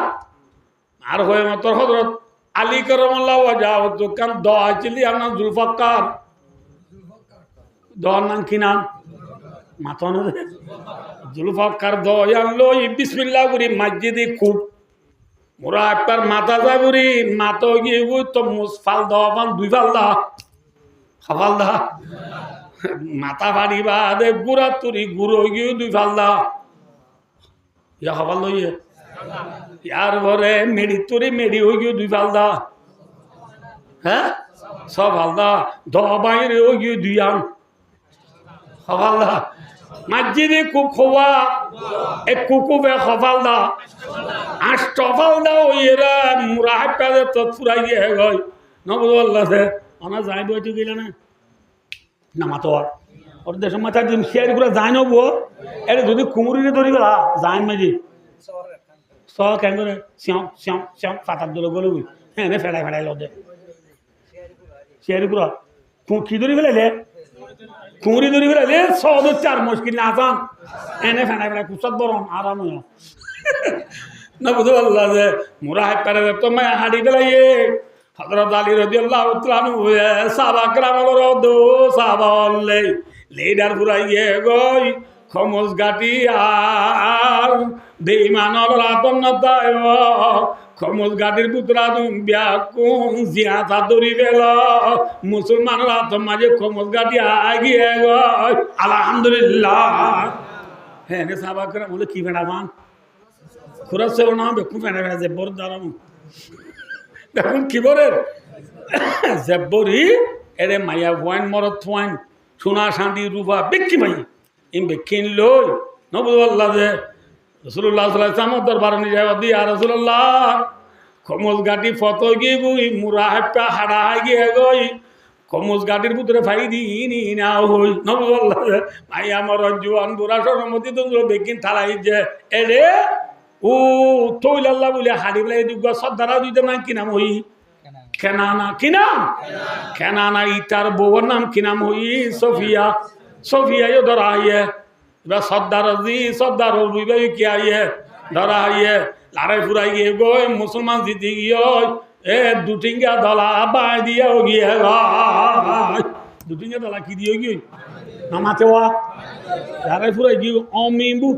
আর হয়ে মতর হযরত আলী কারামাল্লাহু ওয়াজহু দোকান দ আছিলি আর নাম জুলফাকার দর নাম কি নাম মাতন জুলফাকার দ আনলো বিসমিল্লাহ করি মসজিদে খুব মোরা একবার মাথা যাবুরি মাথা গিয়ে তো মুসফাল দান দুই ফাল দা হাফাল দা মাথা ফাড়ি বা দে গুড়া তুরি গুড়ো গিয়ে দুই ফাল দা ইয়া হাফাল দইয়ে ইয়ার ভরে মেড়ি তুরি মেড়ি হয়ে গিয়ে দুই ফাল দা হ্যাঁ সব ফাল দা দ বাইরে হয়ে গিয়ে দুই আন হাফাল দা মসজিদে খুব খোয়া এক কুকুবে হফাল দা আষ্টফাল দাও এরা মুরাহাব পেলে তো ফুরাই গিয়ে গই নবুল্লাহ আমরা যাই বইতে গেলে না নামাতো ওর দেশের মাথায় দিন শেয়ার করে যাই নব এটা যদি কুমুরিনে ধরি গেলা যাই মাঝি স কেন করে শ্যাম শ্যাম শ্যাম পাতার দলে গেল হ্যাঁ ফেড়াই ফেড়াই লদে শেয়ার করে কি ধরি ফেলাইলে কুমুরি ধরি ফেলাইলে সদ চার মুশকিল না আসান এনে ফেড়াই ফেড়াই কুসাদ বরং আরাম না বুঝো আল্লাহ যে মুরাহাব পারে তো মায়া হাড়ি বেলাইয়ে হযরত আলী রাদিয়াল্লাহু তাআলা আনহু সাহাবা کرامর দো সাহাবা আল্লাহ লিডার ফুরাইয়ে গই খমস গাটি আর বেঈমানর রাতন না দায় খমস গাটির পুত্রা দুম বিয়া কোন জিয়াতা দরি বেল মুসলমানরা তো মাঝে খমস গাটি আগিয়ে গই আলহামদুলিল্লাহ হ্যাঁ নে সাহাবা کرام বলে কি বেড়ামান খুরাস ছিল না বেকুন ফেনা ফেনা জেব্বর দাঁড়ানো বেকুন কিবরের জেব্বরি এরে মাইয়া ওয়াইন মরত ওয়াইন সোনা শান্তি রূপা বেক্কি মাই ইম বেক্কিন লই নবুল্লাহ যে রাসূলুল্লাহ সাল্লাল্লাহু আলাইহি ওয়াসাল্লাম দরবার নিয়ে যাওয়া দি আর রাসূলুল্লাহ কমল গাটি ফটো গিয়ে গুই মুরাহাবটা হাড়া গিয়ে গই কমজ গাটির ভিতরে ফাই দিই না হই নবুল্লাহ ভাই আমার জোয়ান বুড়া সরমতি তো বেকিন থালাই যে এরে ও তৈল আল্লাহ বলে হাড়ি বেলা দুগ সর্দারা দুইটা নাম কি নাম হই কেনানা কি নাম কেনানা ইটার বউর নাম কি নাম হই সফিয়া সফিয়া ধরা আইয়ে এবার সর্দার জি সর্দার রুইবাই কি আইয়ে ধরা আইয়ে লড়াই ফুরাই গিয়ে গো মুসলমান জিতে গিয়ে এ দুটিঙ্গা দলা বাই দিয়ে গিয়ে দুটিঙ্গা দলা কি দিয়ে গিয়ে নামাতে ওয়া লড়াই ফুরাই গিয়ে অমিম্বু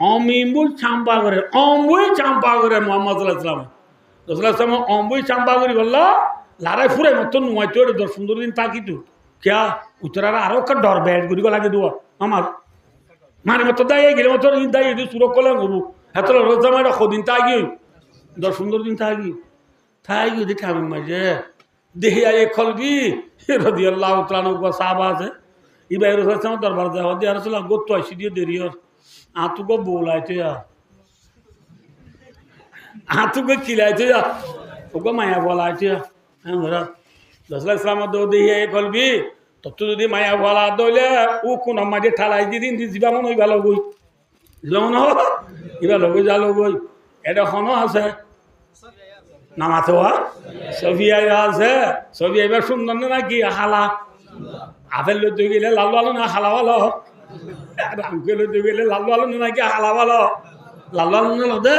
অমিম্বু চাম্পা করে অম্বুই চাম্পা করে মোহাম্মদ রসুলাম অম্বুই চাম্পা করি বললো লড়াই ফুরাই মতো নুয়াইতো দশ 15 দিন তাকিতো क्या উত্তরার আরো একটা ডর ব্যাট করি লাগে দেওয়া আমার মানে মতো দায় গেলে মতো দায় সুরক করলে হবো এত রোজাম একটা সদিন তাগি 10-15 দিন থাকি থাকি দেখে আমি মাঝে দেখি আই খলবি রাদিয়াল্লাহু তাআলা সাহাবা আছে ইবাই রসুলাম দরবার যাওয়া দিয়ে রাসূল গোত্ত আসি দিয়ে দেরি আর আতুকো বলাইতে আতুকো খিলাইতে ওকে মায়া বলাইতে হ্যাঁ ওরা রসুল্লাহ ইসলামের দৌ দিয়ে কলবি তত যদি মায়া বলা দইলে ও কোন মাঝে ঠালাই দিদিন যাবা মনে হইবা লগই যেমন ইবা লগই যা লগই এটা হনো আছে নামাতে সফিয়া আছে সফিয়া এবার সুন্দর না কি হালা আপেল লইতে গেলে লাল ভালো না হালা ভালো রামকে লইতে গেলে লাল ভালো না নাকি হালা ভালো লাল ভালো না লদে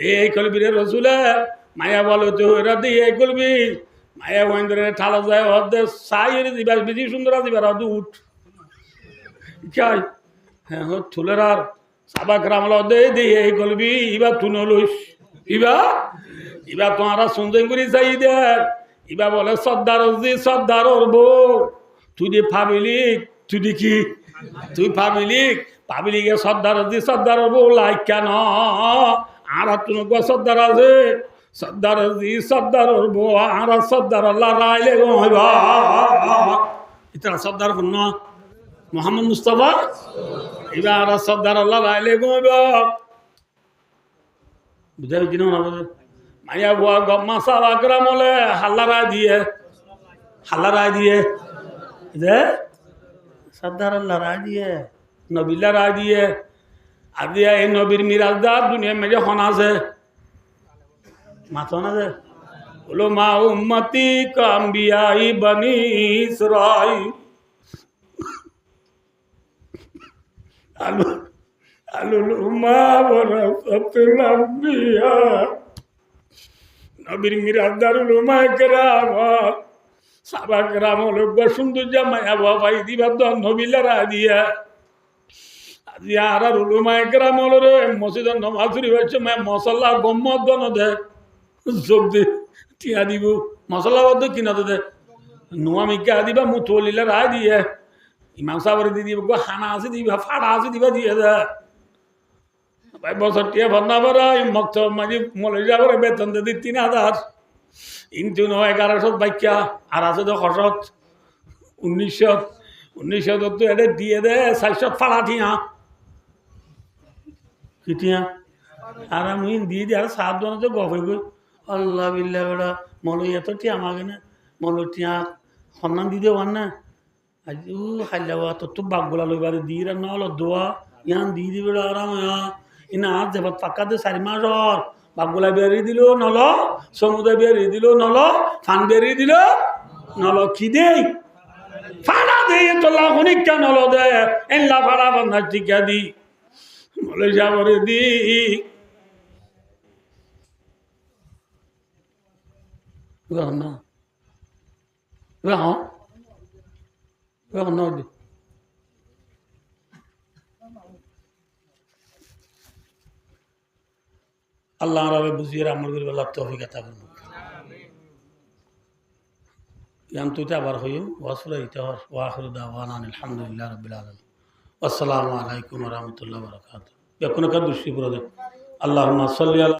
এই কলবি রে রসুলে মায়া বলো তো এরা দিয়ে কলবি মায়া ওয়াইন্দরে ঠালা যায় হদে সাইরে দিবা বেশি সুন্দর দিবা হদ উঠ চাই হ্যাঁ থুলের আর সাবা গ্রাম লদে দিয়ে কলবি ইবা তুনো লইস ইবা ইবা তোমারা সুন্দর করে চাই দেখ ইবা বলে সর্দার ওর বউ তুই যে পাবলিক তুই দি কি তুই পাবলিকে সর্দার ওর বউ লাইক কেন আর তুমি সর্দার আছে সর্দার ওর বউ আর সর্দার আল্লাহ রাইলে গো হইবা ইতরা সর্দার কোন মোহাম্মদ মুস্তাফা এবার আর সর্দার আল্লাহ রাইলে গো হইবা বুঝা হয়েছি না বুঝে মাইয়া বুয়া গম্মা সাহ আকরাম হলে হাল্লা রায় দিয়ে যে সর্দার আল্লাহ রায় দিয়ে নবিল্লা রায় দিয়ে আর দিয়া এই নবীর মিরাজদার দুনিয়া মেজে হন আছে মাথন আছে বলো মা উম্মতি কাম্বিয়াই বনি ইসরাইল নবীর মিরাজদার উলুমায়ে কেরাম সাহাবা কেরাম লোক সুন্দর জামাইয়া বাবাই দিবা নবিল্লারা দিয়া আজিয়া আর উলুমায়ে কেরাম হলো রে মসজিদের নমাজ হচ্ছে মশলা গম্মত দন দে যোগ দে টিয়া দিব মশলা বদ্ধ কিনা দে নোয়া মিকা দিবা মুথলিলা রায় দিয়ে ইমাম সাহেবের দি দিব হানা আছে দিবা ফাড়া আছে দিবা দিয়ে দে ভাই বছর টিয়া ভান্না পারা মক্ত মাঝে মলে যাবার বেতন দিয়ে 3000 ইন্টু 1100 বাইকা আর আছে তো খরচ 1900 তো এটা দিয়ে দে 400 ফাড়া টিয়া কি টিয়া আর আমি দিয়ে দিয়ে আর 7 জন তো গফে গই আল্লাহ বিল্লাহ বেড়া মলো এত টিয়া মাগে না মলো টিয়া সন্ধান দি দেওয়ার না আজ হাইলাবা তো বাঘগুলা লইবার দিয়ে না হলো দোয়া ইয়ান দিয়ে দিবে আরাম ইনা আজ যাবার পাক্কা দিয়ে 4 মাস বাঘগুলা বেরিয়ে দিল নল সমুদ্রে বেরিয়ে দিল নল ফান বেরিয়ে দিল নল কি দেই ফাড়া দেই তো লাখনিকা নল দে এনলা ফাড়া বান্ধা টিকা দি বলে যাবরে দি না আল্লাহ রাবে বুঝিয়ে আমল করি আল্লাহ তৌফিক আতা করুন ইয়ান তুইতে আবার হইম ওয়াসুরা ইতাহর ওয়া আখিরু দাওয়ানা আলহামদুলিল্লাহি রাব্বিল আলামিন আসসালামু আলাইকুম ওয়া রাহমাতুল্লাহি ওয়া বারাকাতুহু এখন কার দৃষ্টি পড়ে আল্লাহুম্মা সাল্লি আলা